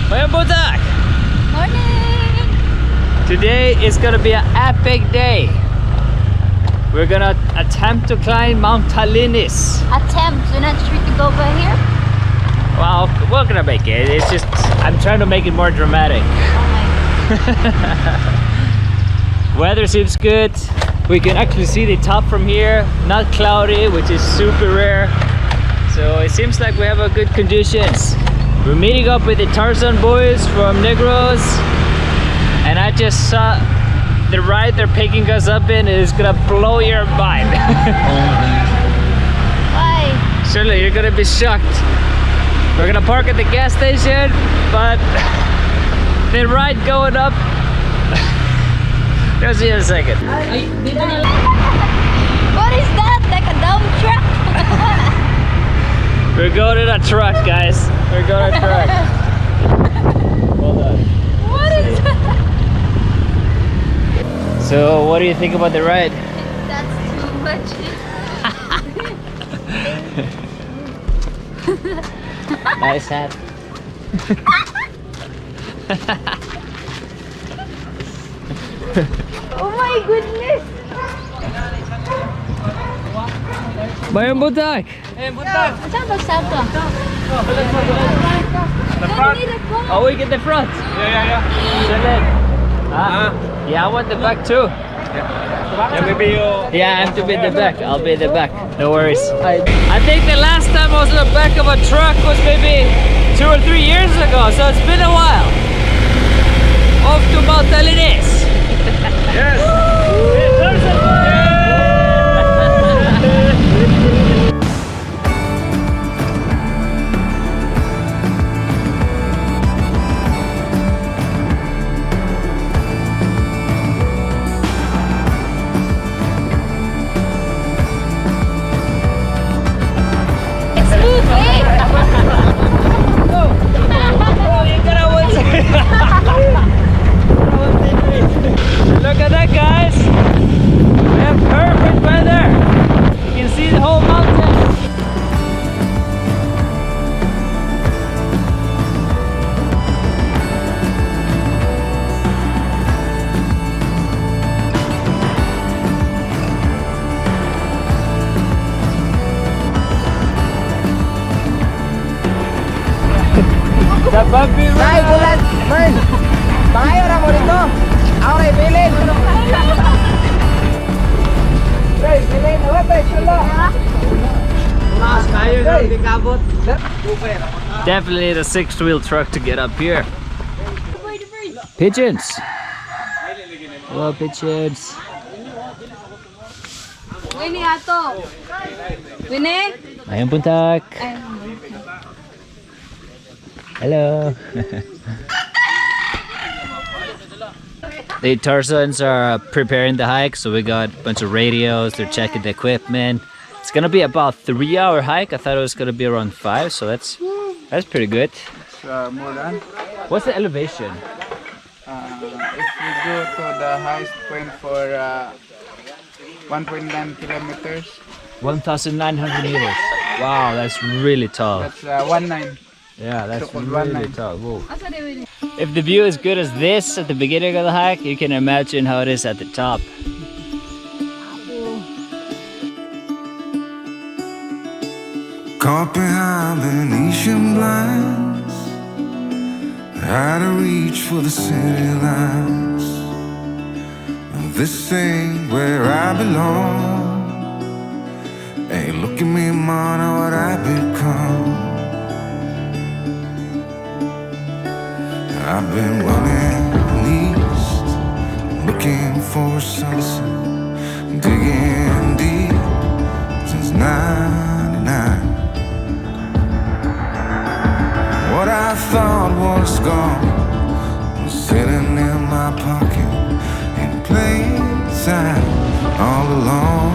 Mayang budak! Morning! Today is gonna be an epic day. We're gonna attempt to climb Mount Talinis. Attempt, we're not sure to go by here. Well, we're gonna make it. It's just, I'm trying to make it more dramatic. Oh my. Weather seems good. We can actually see the top from here. Not cloudy, which is super rare. So it seems like we have a good conditions. We're meeting up with the Tarzan boys from Negros. And I just saw the ride they're picking us up in is gonna blow your mind. Why? Surely you're gonna be shocked. We're gonna park at the gas station, but the ride going up. You'll see in a second. What is that? Like a dump truck? We're going in a truck, guys. We're going in a truck. Hold on. What is that? So, what do you think about the ride? That's too much. Nice hat. Oh my goodness! Mayang budak! Saan ba salto? Oh, we get the front. Yeah. Seven. Yeah, I want the back too. Yeah, maybe you. Yeah, I have to be in the back. I'll be in the back. No worries. I think the last time I was in the back of a truck was maybe 2 or 3 years ago, so it's been a while. Off to Mount Talinis. Yes. Look at that, guys! We have perfect weather! You can see the whole mountain! Sa bumpy road! Ay, bulan! Mern! Payo na mo dito! Ako na ibilin! Hey, bilin! Awat eh! Sula! Mas kayo na hindi kabot! Definitely the 6th-wheel truck to get up here. Pigeons! Hello, pigeons! Winnie ato! Winnie? Mayang buntak! Hello! The Tarzans are preparing the hike, so we got a bunch of radios, they're checking the equipment. It's gonna be about 3-hour hike. I thought it was gonna be around 5, so that's pretty good. More than? What's the elevation? If we go to the highest point for 1.9 kilometers, 1,900 meters. Wow, that's really tall. that's 1.9. Yeah, that's So-called really 1.9. tall. Whoa. If the view is good as this at the beginning of the hike, you can imagine how it is at the top. Caught behind Venetian blinds, had to reach for the city lights. This ain't where I belong. Hey, look at me, man, what I've become. I've been running east, looking for a sunset, digging deep since '99. What I thought was gone was sitting in my pocket in plain sight all along.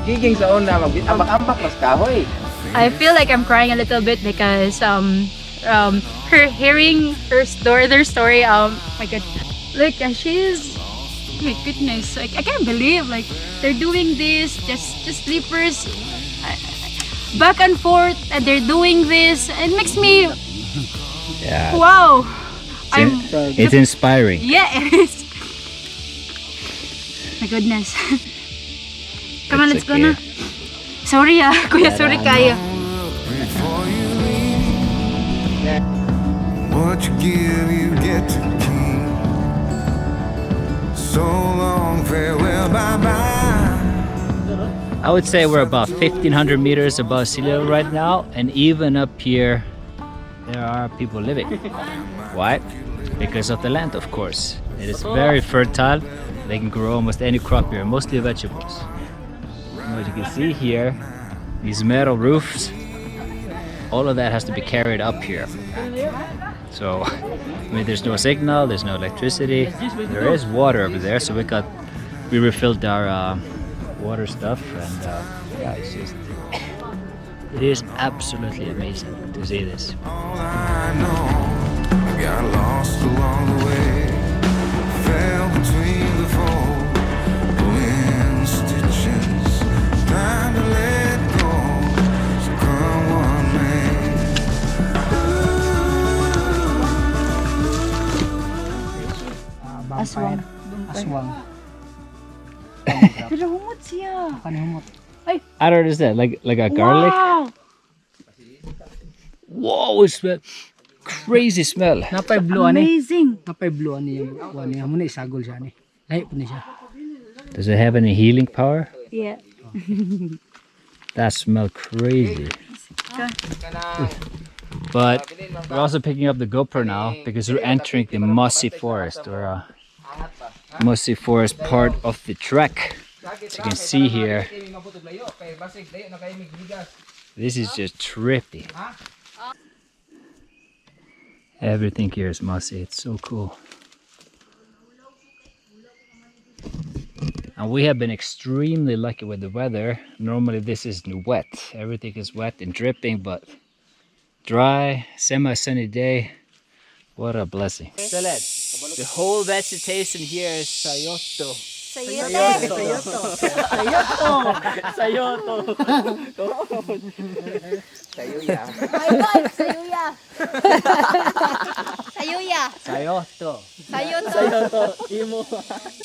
Giging sa una, magbit-ambak-ambak mas kahoy. I feel like I'm crying a little bit because her hearing their story, my god, like she's, oh my goodness, like I can't believe like they're doing this, just sleepers back and forth, and they're doing this. It makes me Yeah, Wow. I'm. it's inspiring. Yeah, it is. My goodness. Come on, let's It's go na. Sorry kuya, sorry kayo. Before you leave, what you give, you get to keep. So long, farewell, bye bye. I would say we're about 1,500 meters above sea level right now, and even up here, there are people living. Why? Because of the land, of course. It is very fertile. They can grow almost any crop here, mostly vegetables. And what you can see here, these metal roofs, all of that has to be carried up here. So, I mean, there's no signal, there's no electricity. There is water over there, so we refilled our water stuff, and yeah, it is absolutely amazing to see this. All I know, I got lost along the way, fell between the fold, pulling stitches, trying to let go. So come one may. Aswang. Aswang. Pero humot siya. Kanihumot. I don't understand, like a garlic? Wow. Whoa, it smells crazy smell. Napay blue ani. Amazing. Napay blue ani yung kuan niya. Muna isagol siya ni. Lahi po ni siya. Does it have any healing power? Yeah. That smells crazy. But we're also picking up the GoPro now because we're entering the mossy forest, or mossy forest part of the trek. As you can see here, this is just trippy. Everything here is mossy. It's so cool. And we have been extremely lucky with the weather. Normally this is wet. Everything is wet and dripping, but dry, semi-sunny day. What a blessing. The whole vegetation here is sayoto. Sayoto.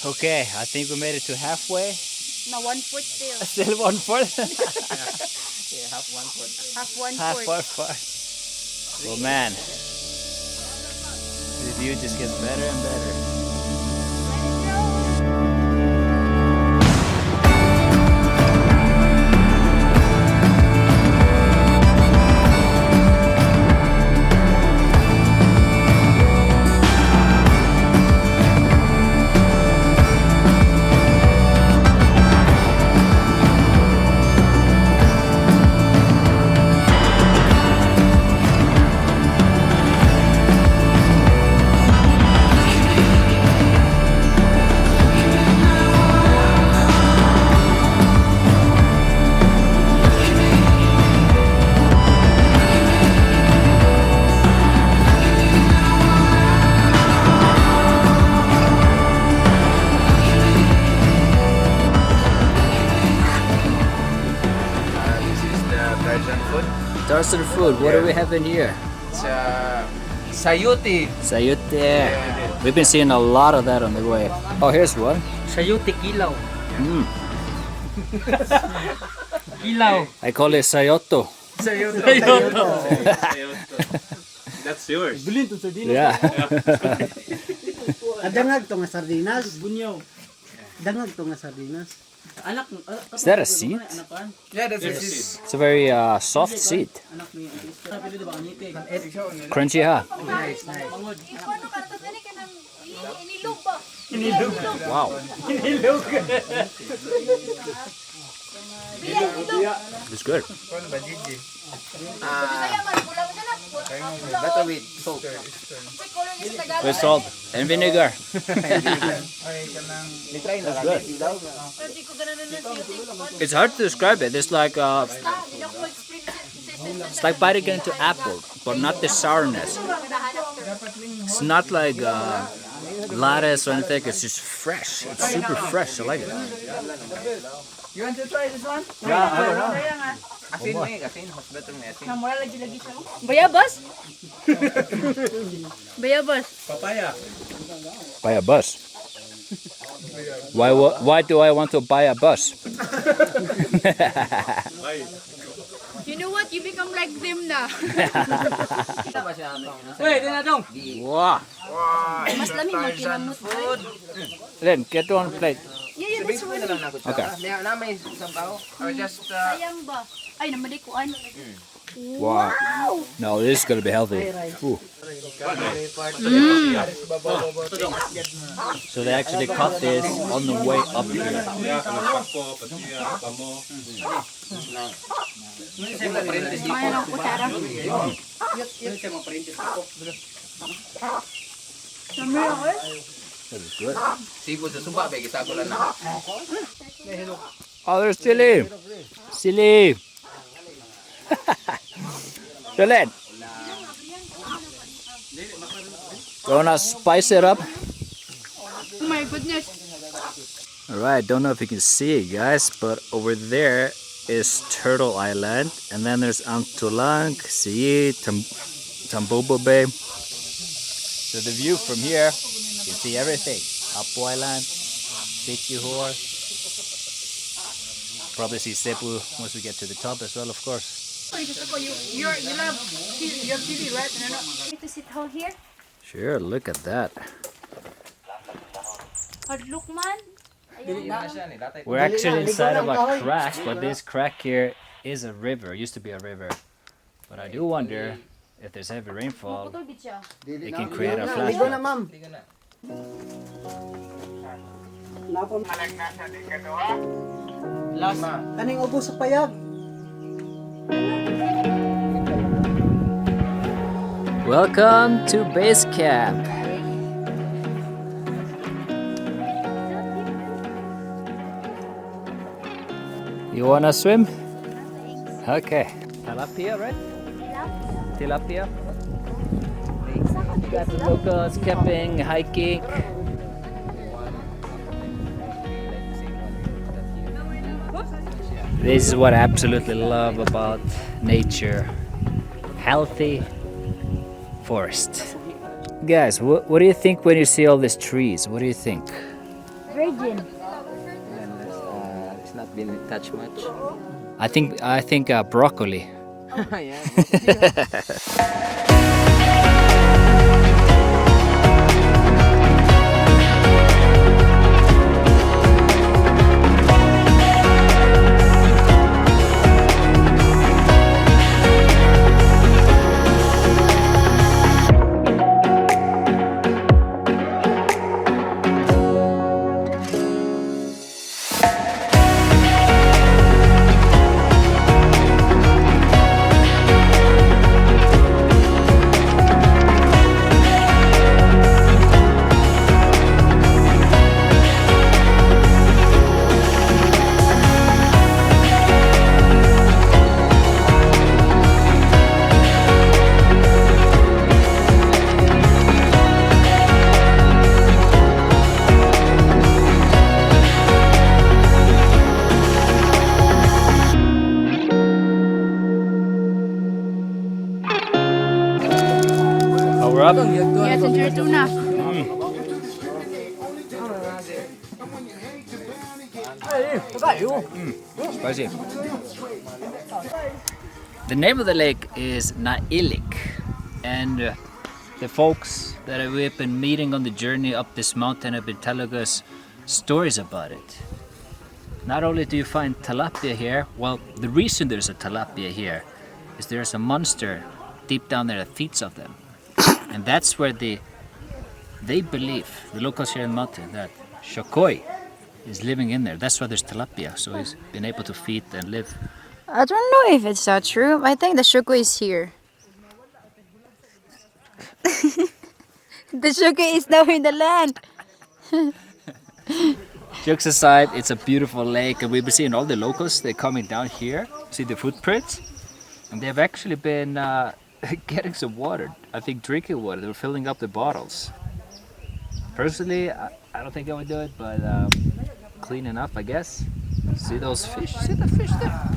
Okay, I think we made it to halfway. No, 1/4 still. Still 1/4? Half 1/4. Well, man, the view just gets better and better. Tarzan food, what do we have in here? It's sayuti. Sayute. We've been seeing a lot of that on the way. Oh, here's one. Sayuti kilaw. Mm. Kilaw. I call it sayoto. That's yours. Bulin to sardinas. Yeah. Dangag to nga sardinas. Bunyaw. Dangag to nga sardinas. Is that a seed? Yeah, that's it. It's a very soft seed. Crunchy, huh? Wow. It's good. Butter with salt. With salt and vinegar. That's good. It's hard to describe it. It's like biting into apple, but not the sourness. It's not like lettuce or anything. It's just fresh. It's super fresh. I like it. You want to try this one? Yeah, I don't know. Asin ni, asin. Mas better ni asin. Namura lagi siya. Bayabas? Bayabas. Papaya. Buy a bus. Why do I want to buy a bus? You know what? You become like them na. Wait, dinadong. Wow. Mas lamig magkinamot. Then get one plate. Yeah, that's Sabihin na lang na kutsara. Okay. Na may sabaw. Or just Sayang ba? Ay, namadikuan. Wow. No, this is gonna be healthy. Ooh. So they actually cut this on the way up here. May lang kutsara. That is good. sibol sa suba, bay gisago lang na. Oh, there's chili. Chili. Jolene. Gonna spice it up. Oh my goodness. Alright, don't know if you can see it, guys, but over there is Turtle Island, and then there's Amtulang, Siyi, Tambobo Bay. So the view from here, you can see everything. Apo Island, Sikihor. Probably see Cebu once we get to the top as well, of course. You love your TV, right? Need to sit down here. Sure, look at that. Look, man. We're actually inside of a crack, but this crack here is a river. It used to be a river. But I do wonder if there's heavy rainfall, it can create a flash Ligo na, flood. ma'am. Napon. Last. Kaning ubos sa payag. Welcome to base camp. You wanna swim? Okay. Tilapia, right? Tilapia. You got the locals camping, hiking. This is what I absolutely love about nature. Healthy forest. Guys, what do you think when you see all these trees? What do you think? Virgin. It's not been touched much. I think broccoli. Power up. Yes, enjoy tuna. Spicy. The name of the lake is Nailik, and the folks that we've been meeting on the journey up this mountain have been telling us stories about it. Not only do you find tilapia here, well, the reason there's a tilapia here is there's a monster deep down there that feeds off them. And that's where they believe, the locals here in the mountain, that Shokoi is living in there. That's why there's tilapia, so he's been able to feed and live. I don't know if it's that true. I think the shuko is here. The shuko is now in the land. Jokes aside, it's a beautiful lake, and we've been seeing all the locals. They're coming down here, see the footprints, and they've actually been getting some water. I think drinking water. They're filling up the bottles. Personally, I don't think I would do it, but clean enough, I guess. See those fish? See the fish there?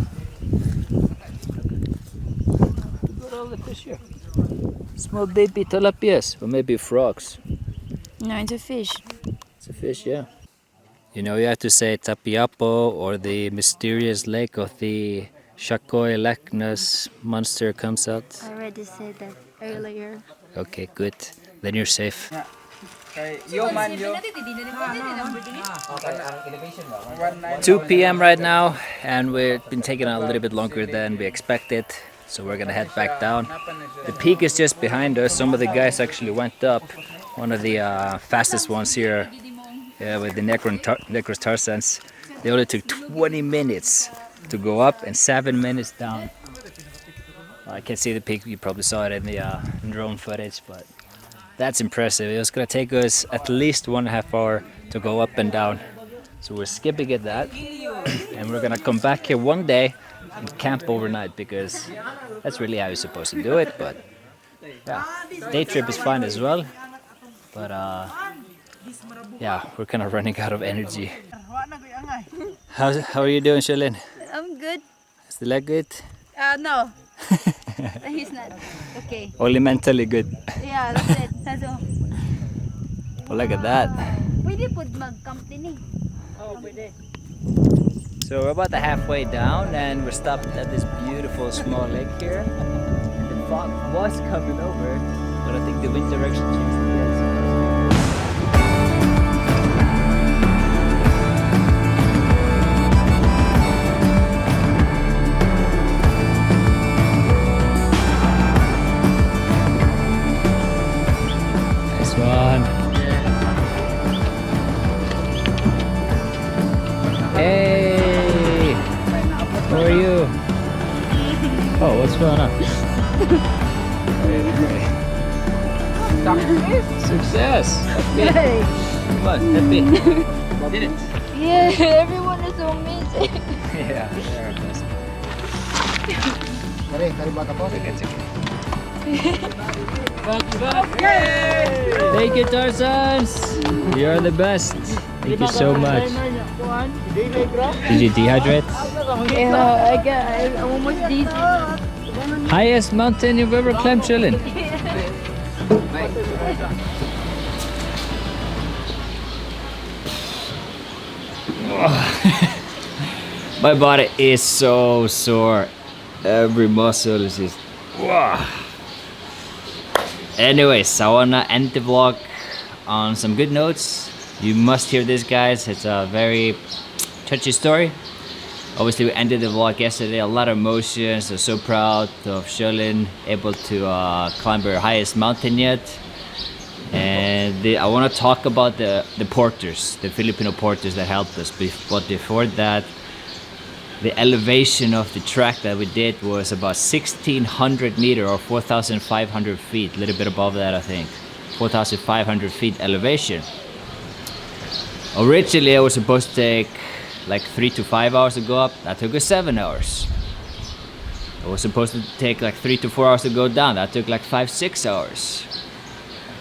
all the fish here. Small baby tilapias, or maybe frogs. No, it's a fish. It's a fish, yeah. You know, you have to say Tapiapo or the mysterious lake of the Shakoy Loch Ness monster comes out. I already said that earlier. Okay, good. Then you're safe. Yo man, yo. 2 p.m. right now, and we've been taking a little bit longer than we expected. So we're gonna head back down. The peak is just behind us. Some of the guys actually went up. One of the fastest ones here with the Necros Tarzans. They only took 20 minutes to go up and 7 minutes down. I can't see the peak. You probably saw it in the drone footage, but that's impressive. It was gonna take us at least 1.5 hours to go up and down. So we're skipping at that, and we're gonna come back here one day and camp overnight, because that's really how you're supposed to do it. But yeah, day trip is fine as well. But yeah, we're kind of running out of energy. How are you doing, Shalin? I'm good. Is the leg good? No. He's not. Okay. Only mentally good. Yeah, that's it. That's all. Well, look at that. Pwede po mag-camp din eh. So we're about halfway down, and we're stopped at this beautiful small lake here. And the fog was coming over, but I think the wind direction changed again. Nice one. Hey, how are you? Oh, what's going on? Success! Happy! What? Happy? Did it? Yeah, everyone is so amazing. Yeah, they're our best. Thank you, Tarzans! You're the best. Thank you so much. Did you dehydrate? Yeah, I'm almost dizzy. Highest mountain you've ever climbed, Chillin'. My body is so sore. Every muscle is just. Anyways, I wanna end the vlog on some good notes. You must hear this, guys. It's a very touchy story. Obviously, we ended the vlog yesterday. A lot of emotions. I'm so proud of Shalin able to climb her highest mountain yet. And I want to talk about the porters, the Filipino porters that helped us. But before that, the elevation of the track that we did was about 1,600 meters or 4,500 feet, a little bit above that, I think. 4,500 feet elevation. Originally, I was supposed to take like 3 to 5 hours to go up. That took us 7 hours. I was supposed to take like 3 to 4 hours to go down. That took like 5-6 hours.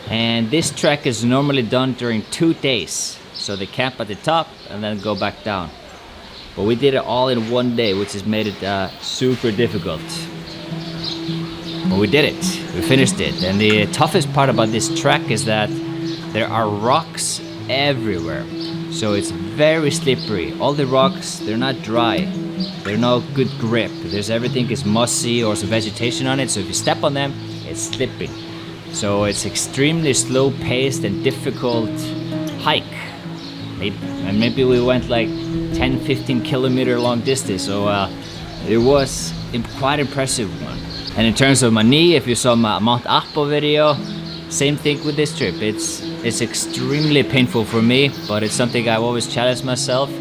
And this trek is normally done during 2 days. So they camp at the top and then go back down. But we did it all in 1 day, which has made it super difficult. But we did it. We finished it. And the toughest part about this trek is that there are rocks everywhere. So it's very slippery. All the rocks, they're not dry. They're no good grip. Everything is mossy or some vegetation on it. So if you step on them, it's slipping. So it's extremely slow paced and difficult hike. Maybe we went like 10-15 kilometer long distance. So it was quite impressive one. And in terms of my knee, if you saw my Mount Apo video, same thing with this trip. It's extremely painful for me, but it's something I always challenge myself,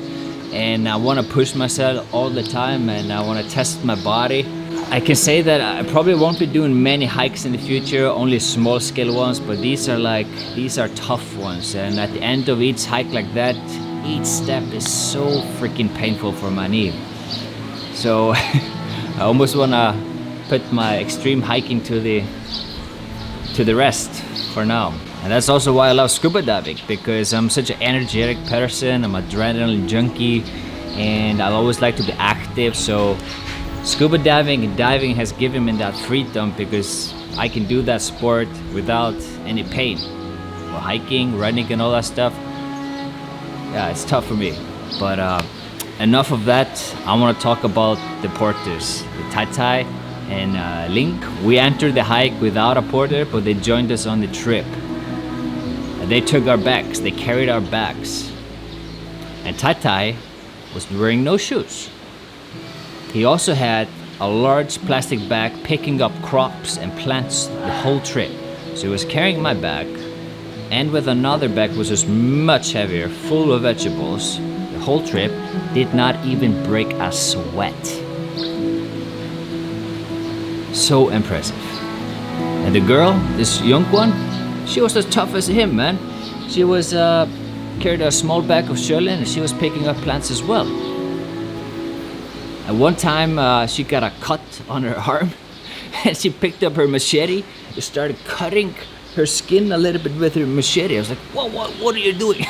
and I want to push myself all the time, and I want to test my body. I can say that I probably won't be doing many hikes in the future, only small scale ones, but these are tough ones. And at the end of each hike like that, each step is so freaking painful for my knee. So I almost want to put my extreme hiking to the rest for now. And that's also why I love scuba diving, because I'm such an energetic person. I'm an adrenaline junkie, and I always like to be active. So Scuba diving and diving has given me that freedom because I can do that sport without any pain. Well, hiking, running and all that stuff, yeah, it's tough for me. But enough of that. I want to talk about the porters, the Tai and Link. We entered the hike without a porter, but they joined us on the trip. And they took our bags, they carried our bags. And Tai was wearing no shoes. He also had a large plastic bag picking up crops and plants the whole trip. So he was carrying my bag, and with another bag which was much heavier, full of vegetables. The whole trip did not even break a sweat. So impressive. And the girl, this young one, she was as tough as him, man. She was carried a small bag of shirley and she was picking up plants as well. At one time, she got a cut on her arm and she picked up her machete and started cutting her skin a little bit with her machete. I was like, whoa, what are you doing?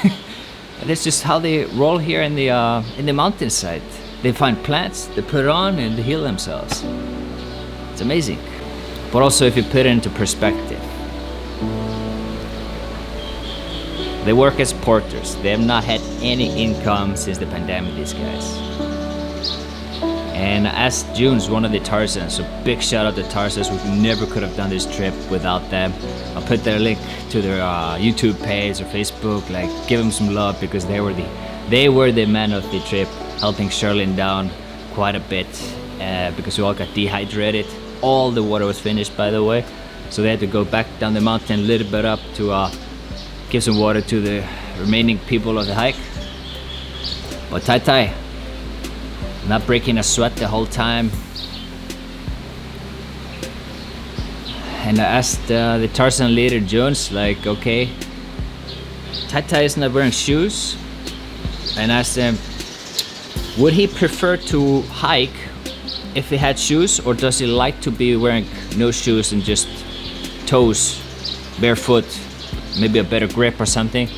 And that's just how they roll here in the mountainside. They find plants, they put it on and they heal themselves. It's amazing. But also if you put it into perspective, they work as porters. They have not had any income since the pandemic, these guys. And as June's one of the Tarzans, so big shout out to Tarzans. We never could have done this trip without them. I'll put their link to their YouTube page or Facebook. Like, give them some love because they were the men of the trip, helping Sherlyn down quite a bit because we all got dehydrated. All the water was finished, by the way, so they had to go back down the mountain a little bit up to give some water to the remaining people of the hike. But Tai, not breaking a sweat the whole time. And I asked the Tarzan leader Jones, like, okay, Tai is not wearing shoes, and asked him, would he prefer to hike if he had shoes, or does he like to be wearing no shoes and just toes, barefoot, maybe a better grip or something?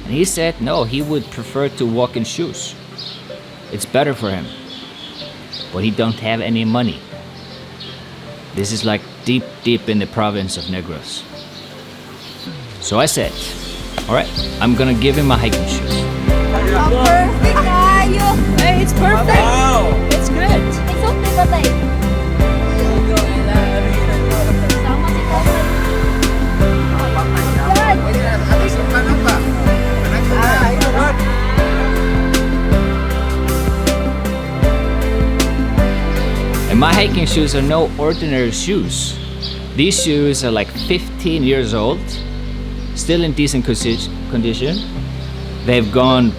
And he said no, he would prefer to walk in shoes. It's better for him. But he don't have any money. This is like deep in the province of Negros. So I said, all right, I'm gonna give him my hiking shoes. Perfect, kayo. Hey, it's perfect. Wow! It's good. It's okay, tatay. Sama si tatay. And my hiking shoes are no ordinary shoes. These shoes are like 15 years old, still in decent condition. They've gone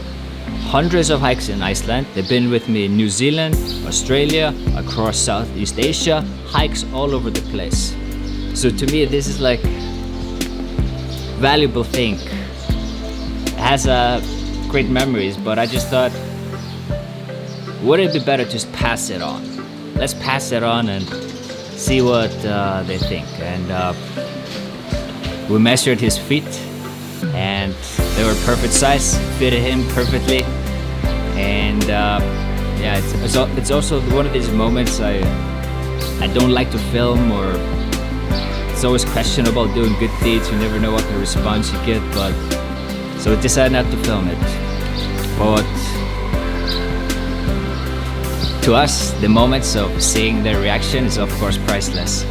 hundreds of hikes in Iceland. They've been with me in New Zealand, Australia, across Southeast Asia, hikes all over the place. So to me, this is like valuable thing. It has great memories, but I just thought, would it be better to just pass it on? Let's pass it on and see what they think. And we measured his feet, and they were perfect size, fitted him perfectly. And yeah, it's also one of these moments I don't like to film, or it's always questionable doing good deeds. You never know what the response you get, but so I decided not to film it. But to us, the moments of seeing their reaction is of course priceless.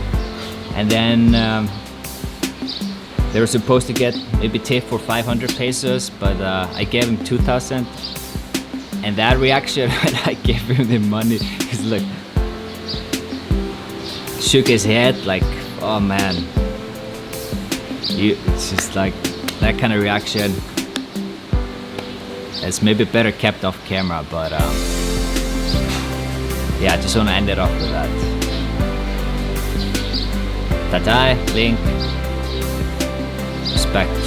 And then they were supposed to get maybe tip for 500 pesos, but I gave him 2,000. And that reaction when I gave him the money is like, shook his head like, oh man. It's just like that kind of reaction. It's maybe better kept off camera, but yeah, I just want to end it off with that. Tai, Link, respect.